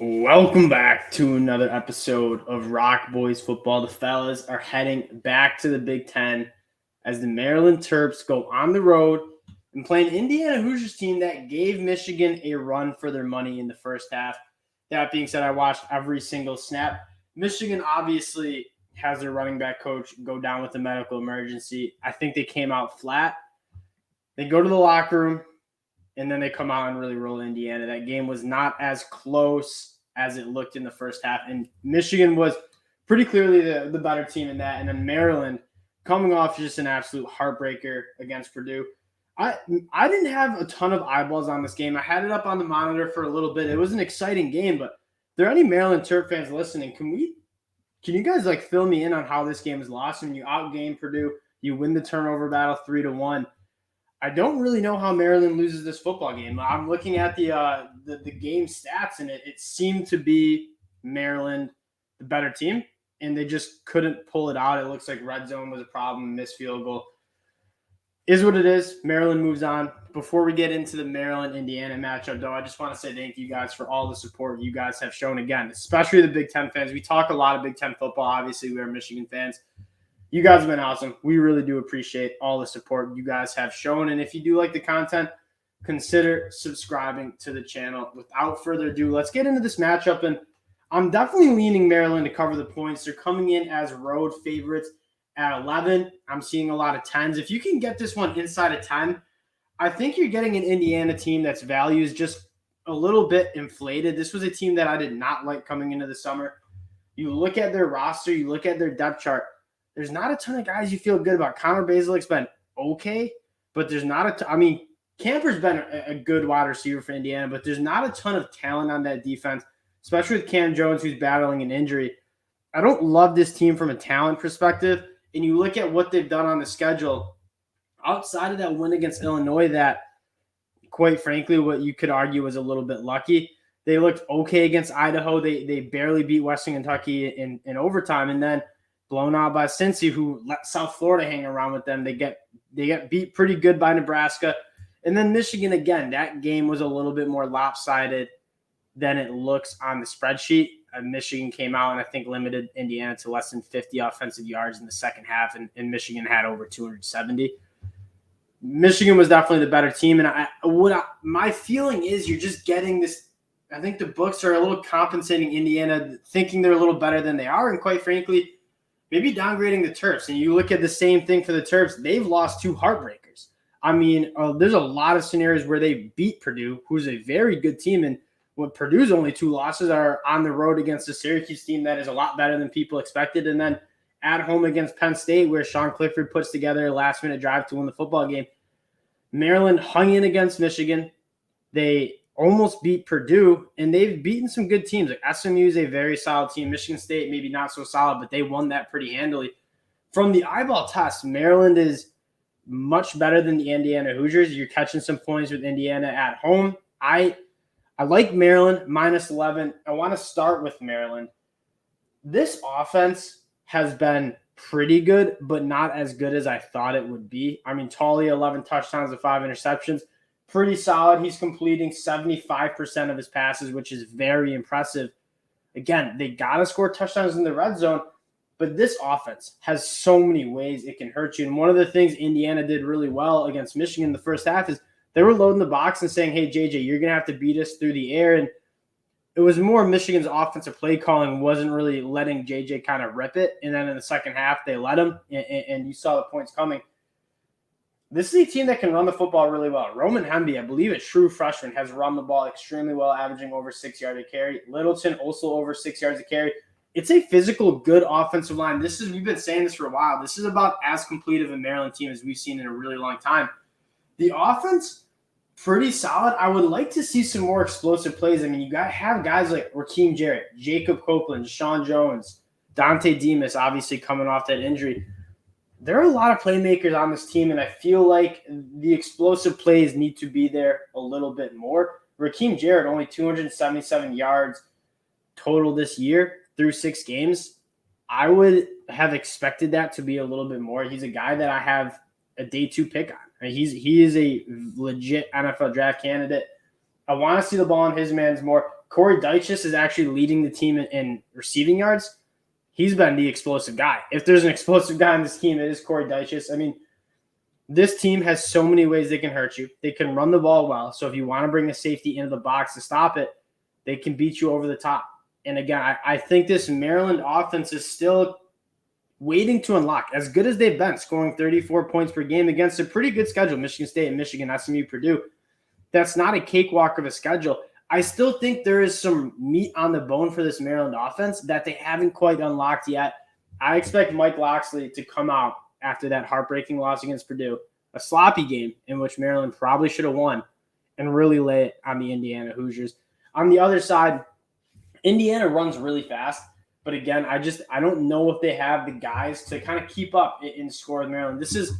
Welcome back to another episode of ROC Boys football. The fellas are heading back to the Big Ten as the Maryland Terps go on the road and play an Indiana Hoosiers team that gave Michigan a run for their money in the first half. That being said, I watched every single snap. Michigan obviously has their running back coach go down with a medical emergency. I think they came out flat. They go to the locker room, and then they come out and really roll Indiana. That game was not as close as it looked in the first half, and Michigan was pretty clearly the better team in that. And then Maryland coming off just an absolute heartbreaker against Purdue. I didn't have a ton of eyeballs on this game. I had it up on the monitor for a little bit. It was an exciting game, but if there are any Maryland Terp fans listening, can you guys fill me in on how this game is lost? When you outgame Purdue, you win the turnover battle 3-1. I don't really know how Maryland loses this football game. I'm looking at the game stats, and it seemed to be Maryland the better team, and they just couldn't pull it out. It looks like red zone was a problem, missed field goal. Is what it is. Maryland moves on. Before we get into the Maryland-Indiana matchup, though, I just want to say thank you guys for all the support you guys have shown again, especially the Big Ten fans. We talk a lot of Big Ten football. Obviously, we are Michigan fans. You guys have been awesome. We really do appreciate all the support you guys have shown. And if you do like the content, consider subscribing to the channel. Without further ado, let's get into this matchup. And I'm definitely leaning Maryland to cover the points. They're coming in as road favorites at 11. I'm seeing a lot of 10s. If you can get this one inside of 10, I think you're getting an Indiana team that's value is just a little bit inflated. This was a team that I did not like coming into the summer. You look at their roster, you look at their depth chart. There's not a ton of guys you feel good about. Connor Bazelak's been okay, but there's not Camper's been a good wide receiver for Indiana, but there's not a ton of talent on that defense, especially with Cam Jones, who's battling an injury. I don't love this team from a talent perspective, and you look at what they've done on the schedule, outside of that win against Illinois that, quite frankly, what you could argue was a little bit lucky. They looked okay against Idaho. They barely beat Western Kentucky in overtime, and then blown out by Cincy, who let South Florida hang around with them. They get beat pretty good by Nebraska. And then Michigan, again, that game was a little bit more lopsided than it looks on the spreadsheet. Michigan came out and I think limited Indiana to less than 50 offensive yards in the second half, and Michigan had over 270. Michigan was definitely the better team. And my feeling is you're just getting this. I think the books are a little compensating Indiana, thinking they're a little better than they are. And quite frankly, maybe downgrading the Terps. And you look at the same thing for the Terps. They've lost two heartbreakers. I mean, there's a lot of scenarios where they beat Purdue, who's a very good team. And what Purdue's only two losses are on the road against a Syracuse team that is a lot better than people expected. And then at home against Penn State, where Sean Clifford puts together a last-minute drive to win the football game. Maryland hung in against Michigan. They almost beat Purdue, and they've beaten some good teams. Like SMU is a very solid team. Michigan State, maybe not so solid, but they won that pretty handily. From the eyeball test, Maryland is much better than the Indiana Hoosiers. You're catching some points with Indiana at home. I like Maryland minus 11. I want to start with Maryland. This offense has been pretty good, but not as good as I thought it would be. I mean, Tully, 11 touchdowns and 5 interceptions. Pretty solid. He's completing 75% of his passes, which is very impressive. Again, they got to score touchdowns in the red zone, but this offense has so many ways it can hurt you. And one of the things Indiana did really well against Michigan in the first half is they were loading the box and saying, hey, JJ, you're going to have to beat us through the air. And it was more Michigan's offensive play calling wasn't really letting JJ kind of rip it. And then in the second half, they let him, and you saw the points coming. This is a team that can run the football really well. Roman Hemby, I believe a true freshman, has run the ball extremely well, averaging over 6 yards a carry. Littleton also over 6 yards a carry. It's a physical, good offensive line. We've been saying this for a while. This is about as complete of a Maryland team as we've seen in a really long time. The offense, pretty solid. I would like to see some more explosive plays. I mean, you have guys like Rakeem Jarrett, Jacob Copeland, Deshaun Jones, Dante Demas, obviously coming off that injury. There are a lot of playmakers on this team, and I feel like the explosive plays need to be there a little bit more. Rakeem Jarrett, only 277 yards total this year through 6 games. I would have expected that to be a little bit more. He's a guy that I have a day 2 pick on. I mean, he is a legit NFL draft candidate. I want to see the ball in his hands more. Corey Dyches is actually leading the team in receiving yards. He's been the explosive guy. If there's an explosive guy on this team, it is Corey Dyches. I mean, this team has so many ways they can hurt you. They can run the ball well. So if you want to bring a safety into the box to stop it, they can beat you over the top. And again, I think this Maryland offense is still waiting to unlock. As good as they've been, scoring 34 points per game against a pretty good schedule, Michigan State and Michigan, SMU, Purdue, that's not a cakewalk of a schedule. I still think there is some meat on the bone for this Maryland offense that they haven't quite unlocked yet. I expect Mike Locksley to come out after that heartbreaking loss against Purdue, a sloppy game in which Maryland probably should have won, and really lay it on the Indiana Hoosiers. On the other side, Indiana runs really fast, but again, I don't know if they have the guys to kind of keep up in score with Maryland. This is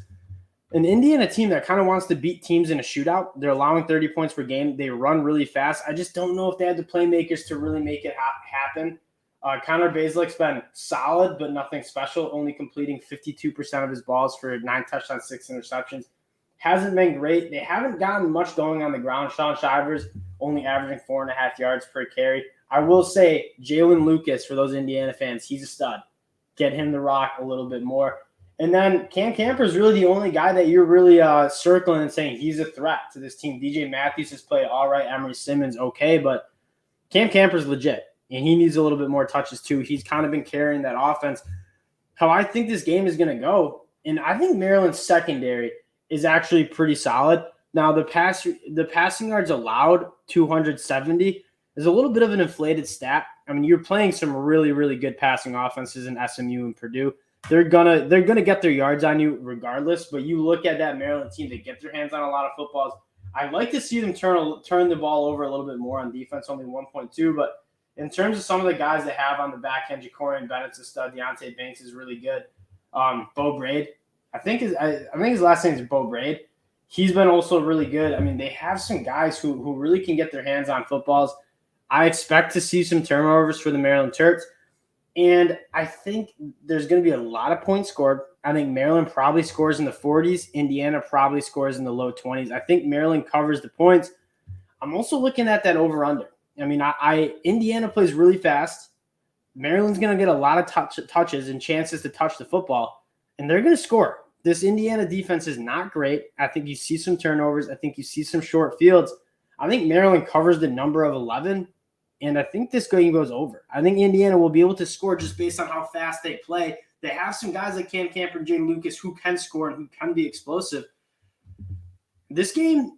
an Indiana team that kind of wants to beat teams in a shootout. They're allowing 30 points per game. They run really fast. I just don't know if they had the playmakers to really make it happen. Connor Bazelak's been solid, but nothing special, only completing 52% of his balls for 9 touchdowns, 6 interceptions. Hasn't been great. They haven't gotten much going on the ground. Sean Shivers only averaging 4.5 yards per carry. I will say Jalen Lucas, for those Indiana fans, he's a stud. Get him the rock a little bit more. And then Cam Camper is really the only guy that you're really circling and saying he's a threat to this team. DJ Matthews has played all right. Emery Simmons, okay. But Cam Camper's legit, and he needs a little bit more touches too. He's kind of been carrying that offense. How I think this game is going to go, and I think Maryland's secondary is actually pretty solid. Now, the passing yards allowed, 270, is a little bit of an inflated stat. I mean, you're playing some really, really good passing offenses in SMU and Purdue. They're gonna get their yards on you regardless. But you look at that Maryland team; they get their hands on a lot of footballs. I'd like to see them turn the ball over a little bit more on defense. Only 1.2, but in terms of some of the guys they have on the back end, Jacorian Bennett's a stud. Deontay Banks is really good. Bo Braid, I think his last name is Bo Braid. He's been also really good. I mean, they have some guys who really can get their hands on footballs. I expect to see some turnovers for the Maryland Terps. And I think there's going to be a lot of points scored. I think Maryland probably scores in the 40s. Indiana probably scores in the low 20s. I think Maryland covers the points. I'm also looking at that over-under. I mean, Indiana plays really fast. Maryland's going to get a lot of touches and chances to touch the football, and they're going to score. This Indiana defense is not great. I think you see some turnovers. I think you see some short fields. I think Maryland covers the number of 11. And I think this game goes over. I think Indiana will be able to score just based on how fast they play. They have some guys like Cam Camper and Jay Lucas who can score and who can be explosive. This game,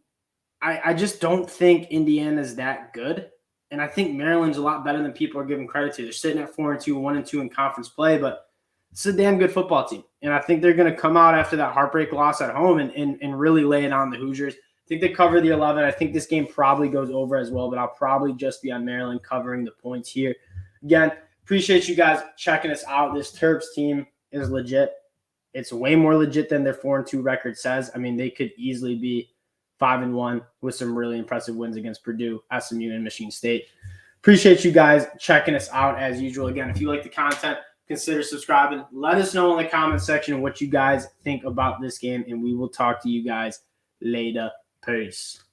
I just don't think Indiana's that good. And I think Maryland's a lot better than people are giving credit to. They're sitting at 4-2, 1-2 in conference play, but it's a damn good football team. And I think they're going to come out after that heartbreak loss at home and really lay it on the Hoosiers. I think they cover the 11. I think this game probably goes over as well, but I'll probably just be on Maryland covering the points here. Again, appreciate you guys checking us out. This Terps team is legit. It's way more legit than their 4-2 record says. I mean, they could easily be 5-1 with some really impressive wins against Purdue, SMU, and Michigan State. Appreciate you guys checking us out as usual. Again, if you like the content, consider subscribing. Let us know in the comment section what you guys think about this game, and we will talk to you guys later. Peace.